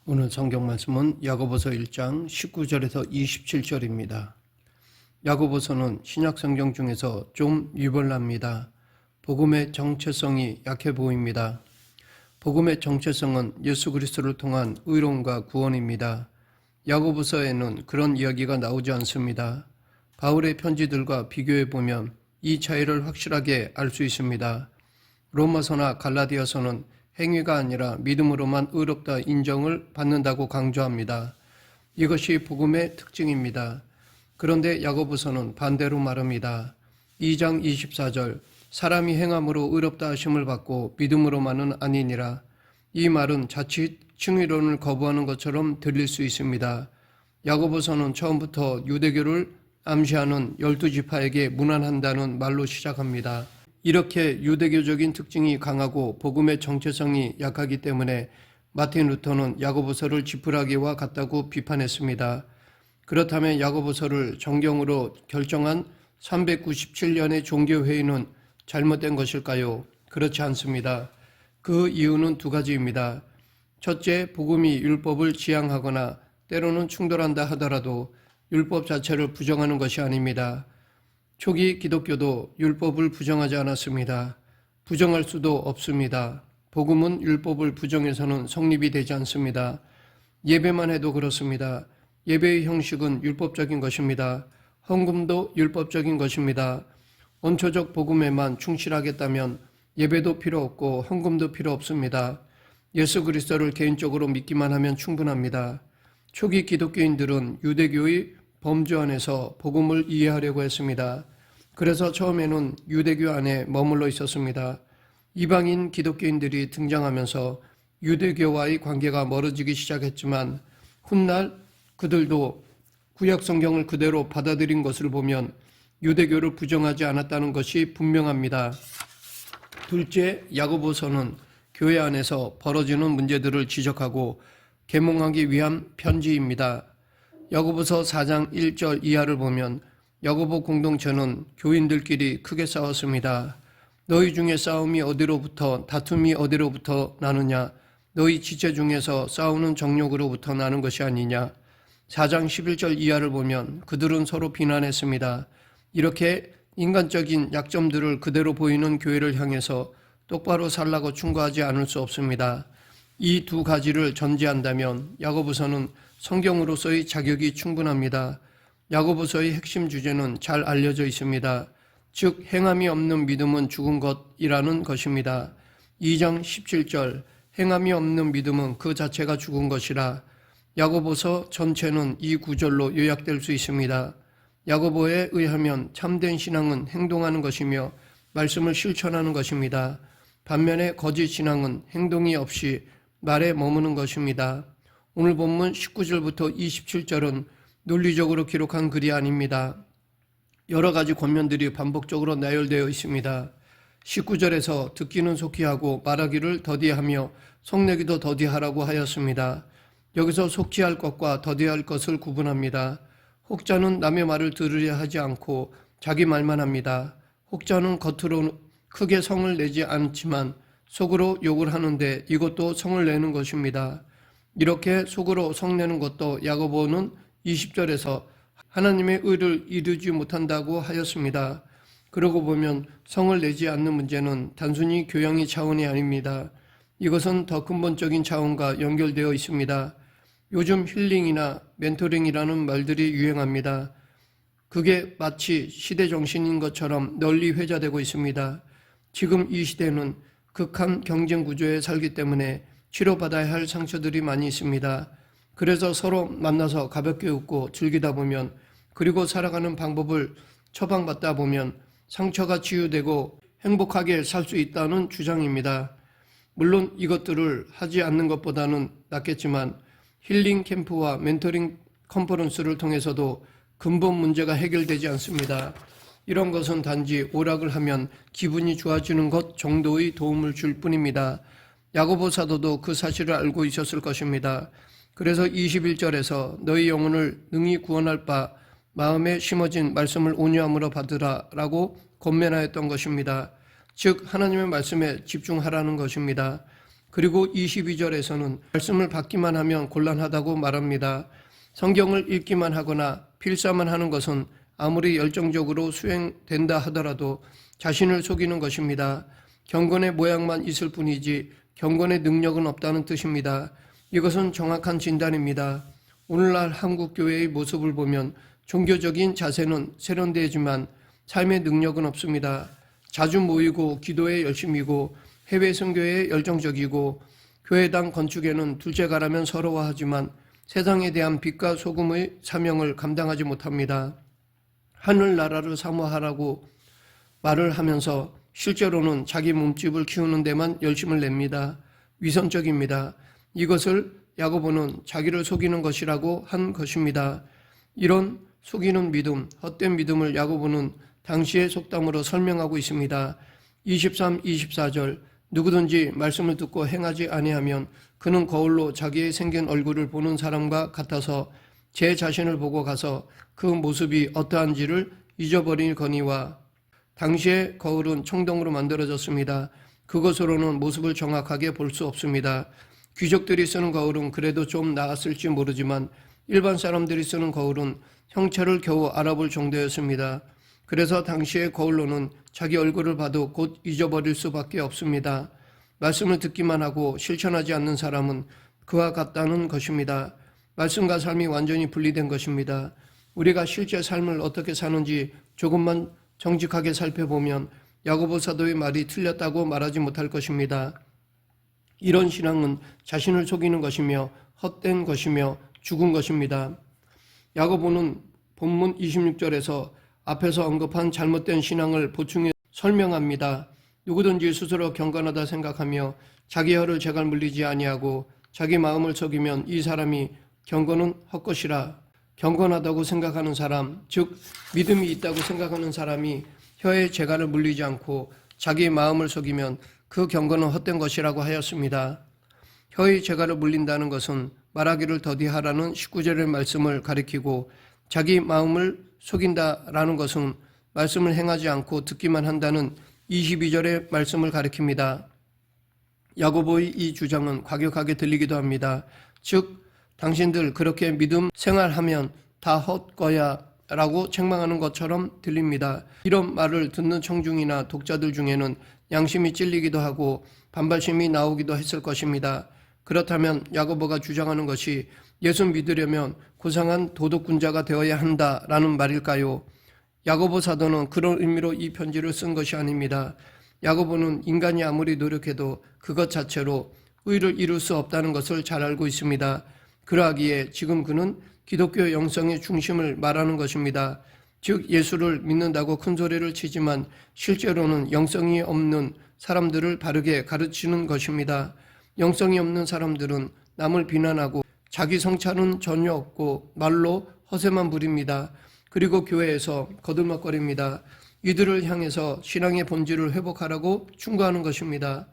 오늘 성경 말씀은 야고보서 1장 19절에서 27절입니다. 야고보서는 신약 성경 중에서 좀 유별납니다. 복음의 정체성이 약해 보입니다. 복음의 정체성은 예수 그리스도를 통한 의로움과 구원입니다. 야고보서에는 그런 이야기가 나오지 않습니다. 바울의 편지들과 비교해 보면 이 차이를 확실하게 알 수 있습니다. 로마서나 갈라디아서는 행위가 아니라 믿음으로만 의롭다 인정을 받는다고 강조합니다. 이것이 복음의 특징입니다. 그런데 야고보서는 반대로 말합니다. 2장 24절 사람이 행함으로 의롭다 하심을 받고 믿음으로만은 아니니라. 이 말은 자칫 칭의론을 거부하는 것처럼 들릴 수 있습니다. 야고보서는 처음부터 유대교를 암시하는 12지파에게 문안한다는 말로 시작합니다. 이렇게 유대교적인 특징이 강하고 복음의 정체성이 약하기 때문에 마틴 루터는 야고보서를 지푸라기와 같다고 비판했습니다. 그렇다면 야고보서를 정경으로 결정한 397년의 종교회의는 잘못된 것일까요? 그렇지 않습니다. 그 이유는 두 가지입니다. 첫째, 복음이 율법을 지향하거나 때로는 충돌한다 하더라도 율법 자체를 부정하는 것이 아닙니다. 초기 기독교도 율법을 부정하지 않았습니다. 부정할 수도 없습니다. 복음은 율법을 부정해서는 성립이 되지 않습니다. 예배만 해도 그렇습니다. 예배의 형식은 율법적인 것입니다. 헌금도 율법적인 것입니다. 원초적 복음에만 충실하겠다면 예배도 필요 없고 헌금도 필요 없습니다. 예수 그리스도를 개인적으로 믿기만 하면 충분합니다. 초기 기독교인들은 유대교의 범주 안에서 복음을 이해하려고 했습니다. 그래서 처음에는 유대교 안에 머물러 있었습니다. 이방인 기독교인들이 등장하면서 유대교와의 관계가 멀어지기 시작했지만 훗날 그들도 구약 성경을 그대로 받아들인 것을 보면 유대교를 부정하지 않았다는 것이 분명합니다. 둘째, 야고보서는 교회 안에서 벌어지는 문제들을 지적하고 계몽하기 위한 편지입니다. 야고보서 4장 1절 이하를 보면 야고보 공동체는 교인들끼리 크게 싸웠습니다. 너희 중에 싸움이 어디로부터 다툼이 어디로부터 나느냐? 너희 지체 중에서 싸우는 정욕으로부터 나는 것이 아니냐? 4장 11절 이하를 보면 그들은 서로 비난했습니다. 이렇게 인간적인 약점들을 그대로 보이는 교회를 향해서 똑바로 살라고 충고하지 않을 수 없습니다. 이 두 가지를 전제한다면 야고보서는 성경으로서의 자격이 충분합니다. 야고보서의 핵심 주제는 잘 알려져 있습니다. 즉 행함이 없는 믿음은 죽은 것이라는 것입니다. 2장 17절 행함이 없는 믿음은 그 자체가 죽은 것이라. 야고보서 전체는 이 구절로 요약될 수 있습니다. 야고보에 의하면 참된 신앙은 행동하는 것이며 말씀을 실천하는 것입니다. 반면에 거짓 신앙은 행동이 없이 말에 머무는 것입니다. 오늘 본문 19절부터 27절은 논리적으로 기록한 글이 아닙니다. 여러 가지 권면들이 반복적으로 나열되어 있습니다. 19절에서 듣기는 속히 하고 말하기를 더디하며 속내기도 더디하라고 하였습니다. 여기서 속히 할 것과 더디할 것을 구분합니다. 혹자는 남의 말을 들으려 하지 않고 자기 말만 합니다. 혹자는 겉으로 크게 성을 내지 않지만 속으로 욕을 하는데 이것도 성을 내는 것입니다. 이렇게 속으로 성내는 것도 야고보는 20절에서 하나님의 의를 이루지 못한다고 하였습니다. 그러고 보면 성을 내지 않는 문제는 단순히 교양의 차원이 아닙니다. 이것은 더 근본적인 차원과 연결되어 있습니다. 요즘 힐링이나 멘토링이라는 말들이 유행합니다. 그게 마치 시대 정신인 것처럼 널리 회자되고 있습니다. 지금 이 시대는 극한 경쟁 구조에 살기 때문에 치료받아야 할 상처들이 많이 있습니다. 그래서 서로 만나서 가볍게 웃고 즐기다 보면 그리고 살아가는 방법을 처방받다 보면 상처가 치유되고 행복하게 살 수 있다는 주장입니다. 물론 이것들을 하지 않는 것보다는 낫겠지만 힐링 캠프와 멘토링 컨퍼런스를 통해서도 근본 문제가 해결되지 않습니다. 이런 것은 단지 오락을 하면 기분이 좋아지는 것 정도의 도움을 줄 뿐입니다. 야고보 사도도 그 사실을 알고 있었을 것입니다. 그래서 21절에서 너희 영혼을 능히 구원할 바 마음에 심어진 말씀을 온유함으로 받으라 라고 권면하였던 것입니다. 즉 하나님의 말씀에 집중하라는 것입니다. 그리고 22절에서는 말씀을 받기만 하면 곤란하다고 말합니다. 성경을 읽기만 하거나 필사만 하는 것은 아무리 열정적으로 수행된다 하더라도 자신을 속이는 것입니다. 경건의 모양만 있을 뿐이지 경건의 능력은 없다는 뜻입니다. 이것은 정확한 진단입니다. 오늘날 한국 교회의 모습을 보면 종교적인 자세는 세련되지만 삶의 능력은 없습니다. 자주 모이고 기도에 열심이고 해외 선교에 열정적이고 교회당 건축에는 둘째가라면 서러워하지만 세상에 대한 빛과 소금의 사명을 감당하지 못합니다. 하늘나라를 사모하라고 말을 하면서 실제로는 자기 몸집을 키우는 데만 열심을 냅니다. 위선적입니다. 이것을 야고보는 자기를 속이는 것이라고 한 것입니다. 이런 속이는 믿음, 헛된 믿음을 야고보는 당시의 속담으로 설명하고 있습니다. 23, 24절 누구든지 말씀을 듣고 행하지 아니하면 그는 거울로 자기의 생긴 얼굴을 보는 사람과 같아서 제 자신을 보고 가서 그 모습이 어떠한지를 잊어버리거니와. 당시의 거울은 청동으로 만들어졌습니다. 그것으로는 모습을 정확하게 볼 수 없습니다. 귀족들이 쓰는 거울은 그래도 좀 나았을지 모르지만 일반 사람들이 쓰는 거울은 형체를 겨우 알아볼 정도였습니다. 그래서 당시의 거울로는 자기 얼굴을 봐도 곧 잊어버릴 수밖에 없습니다. 말씀을 듣기만 하고 실천하지 않는 사람은 그와 같다는 것입니다. 말씀과 삶이 완전히 분리된 것입니다. 우리가 실제 삶을 어떻게 사는지 조금만 정직하게 살펴보면 야고보 사도의 말이 틀렸다고 말하지 못할 것입니다. 이런 신앙은 자신을 속이는 것이며 헛된 것이며 죽은 것입니다. 야고보는 본문 26절에서 앞에서 언급한 잘못된 신앙을 보충해 설명합니다. 누구든지 스스로 경건하다 생각하며 자기 혀를 재갈 물리지 아니하고 자기 마음을 속이면 이 사람이 경건은 헛것이라. 경건하다고 생각하는 사람, 즉 믿음이 있다고 생각하는 사람이 혀에 재갈을 물리지 않고 자기 마음을 속이면 그 경건은 헛된 것이라고 하였습니다. 혀의 재갈을 물린다는 것은 말하기를 더디하라는 19절의 말씀을 가리키고 자기 마음을 속인다라는 것은 말씀을 행하지 않고 듣기만 한다는 22절의 말씀을 가리킵니다. 야고보의 이 주장은 과격하게 들리기도 합니다. 즉 당신들 그렇게 믿음 생활하면 다 헛거야 라고 책망하는 것처럼 들립니다. 이런 말을 듣는 청중이나 독자들 중에는 양심이 찔리기도 하고 반발심이 나오기도 했을 것입니다. 그렇다면 야고보가 주장하는 것이 예수 믿으려면 고상한 도덕군자가 되어야 한다라는 말일까요? 야고보 사도는 그런 의미로 이 편지를 쓴 것이 아닙니다. 야고보는 인간이 아무리 노력해도 그것 자체로 의를 이룰 수 없다는 것을 잘 알고 있습니다. 그러하기에 지금 그는 기독교 영성의 중심을 말하는 것입니다. 즉 예수를 믿는다고 큰 소리를 치지만 실제로는 영성이 없는 사람들을 바르게 가르치는 것입니다. 영성이 없는 사람들은 남을 비난하고 자기 성찰은 전혀 없고 말로 허세만 부립니다. 그리고 교회에서 거들먹거립니다. 이들을 향해서 신앙의 본질을 회복하라고 충고하는 것입니다.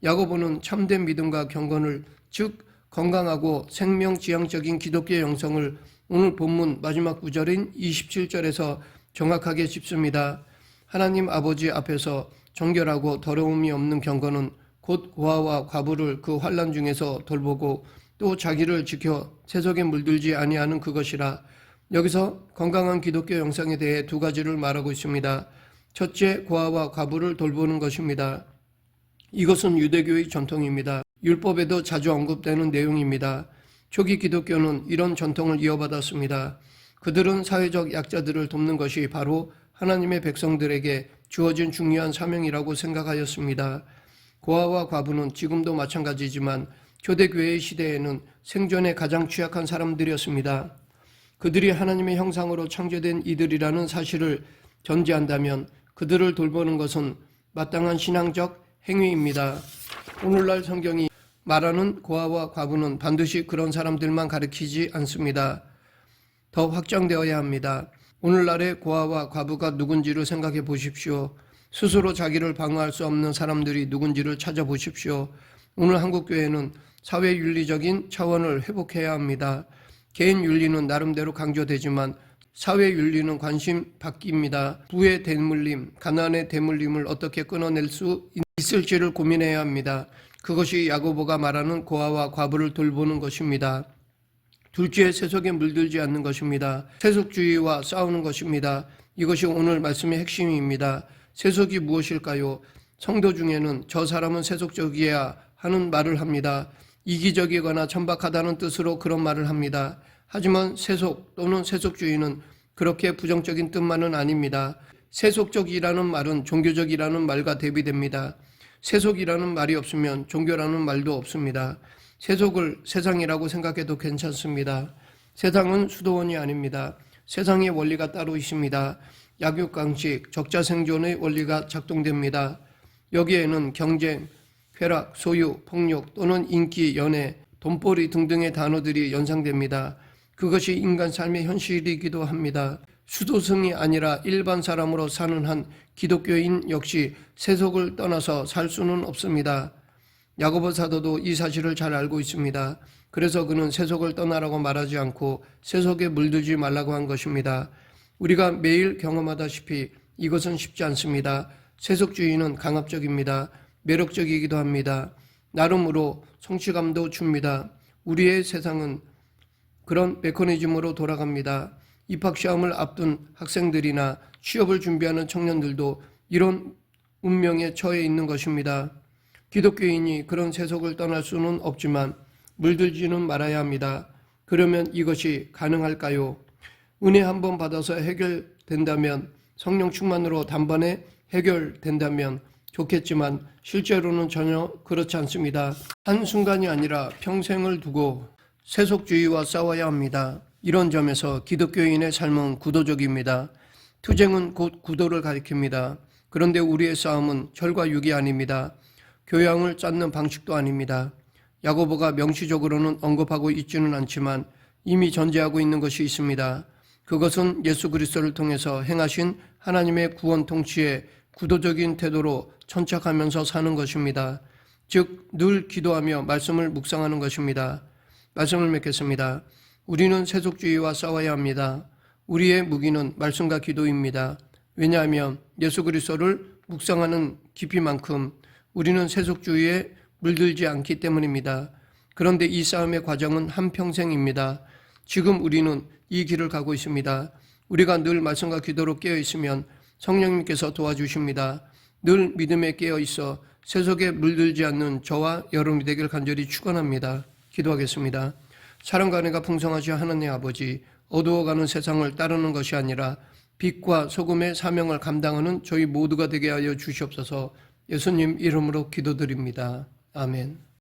야고보는 참된 믿음과 경건을, 즉 건강하고 생명지향적인 기독교 영성을 오늘 본문 마지막 구절인 27절에서 정확하게 짚습니다. 하나님 아버지 앞에서 정결하고 더러움이 없는 경건은 곧 고아와 과부를 그 환난 중에서 돌보고 또 자기를 지켜 세속에 물들지 아니하는 그것이라. 여기서 건강한 기독교 영성에 대해 두 가지를 말하고 있습니다. 첫째, 고아와 과부를 돌보는 것입니다. 이것은 유대교의 전통입니다. 율법에도 자주 언급되는 내용입니다. 초기 기독교는 이런 전통을 이어받았습니다. 그들은 사회적 약자들을 돕는 것이 바로 하나님의 백성들에게 주어진 중요한 사명이라고 생각하였습니다. 고아와 과부는 지금도 마찬가지지만 초대교회의 시대에는 생존에 가장 취약한 사람들이었습니다. 그들이 하나님의 형상으로 창조된 이들이라는 사실을 전제한다면 그들을 돌보는 것은 마땅한 신앙적 행위입니다. 오늘날 성경이 말하는 고아와 과부는 반드시 그런 사람들만 가리키지 않습니다. 더 확장되어야 합니다. 오늘날의 고아와 과부가 누군지를 생각해 보십시오. 스스로 자기를 방어할 수 없는 사람들이 누군지를 찾아보십시오. 오늘 한국교회는 사회윤리적인 차원을 회복해야 합니다. 개인 윤리는 나름대로 강조되지만 사회윤리는 관심 밖입니다. 부의 대물림, 가난의 대물림을 어떻게 끊어낼 수 있을지를 고민해야 합니다. 그것이 야고보가 말하는 고아와 과부를 돌보는 것입니다. 둘째, 세속에 물들지 않는 것입니다. 세속주의와 싸우는 것입니다. 이것이 오늘 말씀의 핵심입니다. 세속이 무엇일까요? 성도 중에는 저 사람은 세속적이야 하는 말을 합니다. 이기적이거나 천박하다는 뜻으로 그런 말을 합니다. 하지만 세속 또는 세속주의는 그렇게 부정적인 뜻만은 아닙니다. 세속적이라는 말은 종교적이라는 말과 대비됩니다. 세속이라는 말이 없으면 종교라는 말도 없습니다. 세속을 세상이라고 생각해도 괜찮습니다. 세상은 수도원이 아닙니다. 세상의 원리가 따로 있습니다. 약육강식, 적자생존의 원리가 작동됩니다. 여기에는 경쟁, 쾌락, 소유, 폭력 또는 인기, 연애, 돈벌이 등등의 단어들이 연상됩니다. 그것이 인간 삶의 현실이기도 합니다. 수도승이 아니라 일반 사람으로 사는 한 기독교인 역시 세속을 떠나서 살 수는 없습니다. 야고보 사도도 이 사실을 잘 알고 있습니다. 그래서 그는 세속을 떠나라고 말하지 않고 세속에 물들지 말라고 한 것입니다. 우리가 매일 경험하다시피 이것은 쉽지 않습니다. 세속주의는 강압적입니다. 매력적이기도 합니다. 나름으로 성취감도 줍니다. 우리의 세상은 그런 메커니즘으로 돌아갑니다. 입학시험을 앞둔 학생들이나 취업을 준비하는 청년들도 이런 운명에 처해 있는 것입니다. 기독교인이 그런 세속을 떠날 수는 없지만 물들지는 말아야 합니다. 그러면 이것이 가능할까요? 은혜 한 번 받아서 해결된다면, 성령 충만으로 단번에 해결된다면 좋겠지만 실제로는 전혀 그렇지 않습니다. 한순간이 아니라 평생을 두고 세속주의와 싸워야 합니다. 이런 점에서 기독교인의 삶은 구도적입니다. 투쟁은 곧 구도를 가리킵니다. 그런데 우리의 싸움은 혈과 육이 아닙니다. 교양을 쌓는 방식도 아닙니다. 야고보가 명시적으로는 언급하고 있지는 않지만 이미 전제하고 있는 것이 있습니다. 그것은 예수 그리스도를 통해서 행하신 하나님의 구원 통치에 구도적인 태도로 천착하면서 사는 것입니다. 즉, 늘 기도하며 말씀을 묵상하는 것입니다. 말씀을 맺겠습니다. 우리는 세속주의와 싸워야 합니다. 우리의 무기는 말씀과 기도입니다. 왜냐하면 예수 그리스도를 묵상하는 깊이만큼 우리는 세속주의에 물들지 않기 때문입니다. 그런데 이 싸움의 과정은 한평생입니다. 지금 우리는 이 길을 가고 있습니다. 우리가 늘 말씀과 기도로 깨어 있으면 성령님께서 도와주십니다. 늘 믿음에 깨어 있어 세속에 물들지 않는 저와 여러분이 되길 간절히 축원합니다. 기도하겠습니다. 사랑과 은혜가 풍성하신 하나님 아버지, 어두워가는 세상을 따르는 것이 아니라 빛과 소금의 사명을 감당하는 저희 모두가 되게 하여 주시옵소서. 예수님 이름으로 기도드립니다. 아멘.